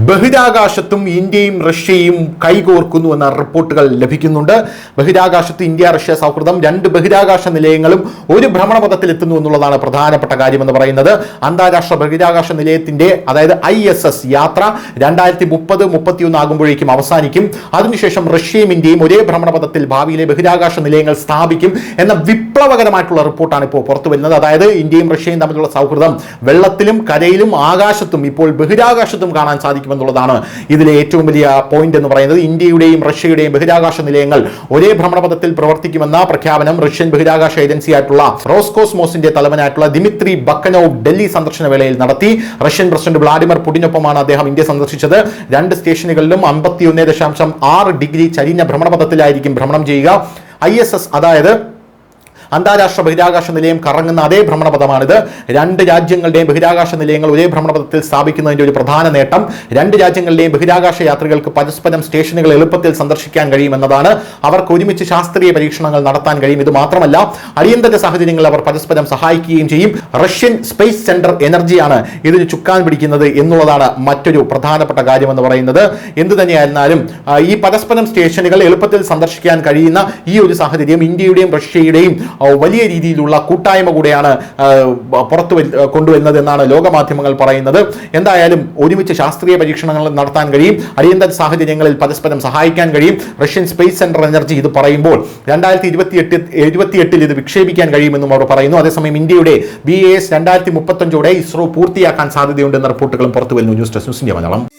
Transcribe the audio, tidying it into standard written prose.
ബഹിരാകാശത്തും ഇന്ത്യയും റഷ്യയും കൈകോർക്കുന്നു എന്ന റിപ്പോർട്ടുകൾ ലഭിക്കുന്നുണ്ട്. ബഹിരാകാശത്ത് ഇന്ത്യ റഷ്യ സൗഹൃദം, 2 ബഹിരാകാശ നിലയങ്ങളും ഒരു ഭ്രമണപഥത്തിൽ എത്തുന്നു എന്നുള്ളതാണ് പ്രധാനപ്പെട്ട കാര്യമെന്ന് പറയുന്നത്. അന്താരാഷ്ട്ര ബഹിരാകാശ നിലയത്തിന്റെ അതായത് ISS യാത്ര 2030-31 ആകുമ്പോഴേക്കും അവസാനിക്കും. അതിനുശേഷം റഷ്യയും ഇന്ത്യയും ഒരേ ഭ്രമണപഥത്തിൽ ഭാവിയിലെ ബഹിരാകാശ നിലയങ്ങൾ സ്ഥാപിക്കും എന്ന വിപ്ലവകരമായിട്ടുള്ള റിപ്പോർട്ടാണ് ഇപ്പോൾ പുറത്തു വരുന്നത്. അതായത് ഇന്ത്യയും റഷ്യയും തമ്മിലുള്ള സൗഹൃദം വെള്ളത്തിലും കരയിലും ആകാശത്തും ഇപ്പോൾ ബഹിരാകാശത്തും കാണാൻ സാധിക്കുമെന്നുള്ളതാണ് ഇതിലെ ഏറ്റവും വലിയ പോയിന്റ് എന്ന് പറയുന്നത്. ഇന്ത്യയുടെയും റഷ്യയുടെയും ബഹിരാകാശ നിലയങ്ങൾ ഒരേ ഭ്രമണപഥത്തിൽ പ്രവർത്തിക്കുമെന്ന പ്രഖ്യാപനം റഷ്യൻ ബഹിരാകാശ ഏജൻസിയായിട്ടുള്ള റോസ്കോസ്മോസിന്റെ തലവനായിട്ടുള്ള ദിമിത്രി ബക്കനോവ് ഡൽഹി സന്ദർശന വേളയിൽ നടത്തി. റഷ്യൻ പ്രസിഡന്റ് വ്ളാഡിമിർ പുടിനൊപ്പമാണ് അദ്ദേഹം ഇന്ത്യ സന്ദർശിച്ചത്. 2 സ്റ്റേഷനുകളിലും 51.6 ഡിഗ്രി ചരിഞ്ഞ ഭ്രമണപഥത്തിലായിരിക്കും ഭ്രമണം ചെയ്യുക. ISS അതായത് അന്താരാഷ്ട്ര ബഹിരാകാശ നിലയം കറങ്ങുന്ന അതേ ഭ്രമണപഥമാണിത്. 2 രാജ്യങ്ങളുടെയും ബഹിരാകാശ നിലയങ്ങൾ ഒരേ ഭ്രമണപഥത്തിൽ സ്ഥാപിക്കുന്നതിന്റെ ഒരു പ്രധാന നേട്ടം 2 രാജ്യങ്ങളുടെയും ബഹിരാകാശ യാത്രികൾക്ക് പരസ്പരം സ്റ്റേഷനുകൾ എളുപ്പത്തിൽ സന്ദർശിക്കാൻ കഴിയുമെന്നതാണ്. അവർക്ക് ഒരുമിച്ച് ശാസ്ത്രീയ പരീക്ഷണങ്ങൾ നടത്താൻ കഴിയും. ഇത് മാത്രമല്ല, അടിയന്തര സാഹചര്യങ്ങളിൽ അവർ പരസ്പരം സഹായിക്കുകയും ചെയ്യും. റഷ്യൻ സ്പേസ് സെന്റർ എനർജിയാണ് ഇതിന് ചുക്കാൻ പിടിക്കുന്നത് എന്നുള്ളതാണ് മറ്റൊരു പ്രധാനപ്പെട്ട കാര്യമെന്ന് പറയുന്നത്. എന്തു തന്നെയായിരുന്നാലും ഈ പരസ്പരം സ്റ്റേഷനുകൾ എളുപ്പത്തിൽ സന്ദർശിക്കാൻ കഴിയുന്ന ഈ ഒരു സാഹചര്യം ഇന്ത്യയുടെയും റഷ്യയുടെയും വലിയ രീതിയിലുള്ള കൂട്ടായ്മ കൂടെയാണ് പുറത്തു കൊണ്ടുവരുന്നത് എന്നാണ് ലോകമാധ്യമങ്ങൾ പറയുന്നത്. എന്തായാലും ഒരുമിച്ച് ശാസ്ത്രീയ പരീക്ഷണങ്ങൾ നടത്താൻ കഴിയും, അടിയന്തര സാഹചര്യങ്ങളിൽ പരസ്പരം സഹായിക്കാൻ കഴിയും. റഷ്യൻ സ്പേസ് സെന്റർ എനർജി ഇത് പറയുമ്പോൾ 2028 ഇത് വിക്ഷേപിക്കാൻ കഴിയുമെന്നും അവർ പറയുന്നു. അതേസമയം ഇന്ത്യയുടെ BAS 2035 ഇസ്രോ പൂർത്തിയാക്കാൻ സാധ്യതയുണ്ടെന്ന റിപ്പോർട്ടുകളും പുറത്തു വരുന്നു. News desk news India Malayalam.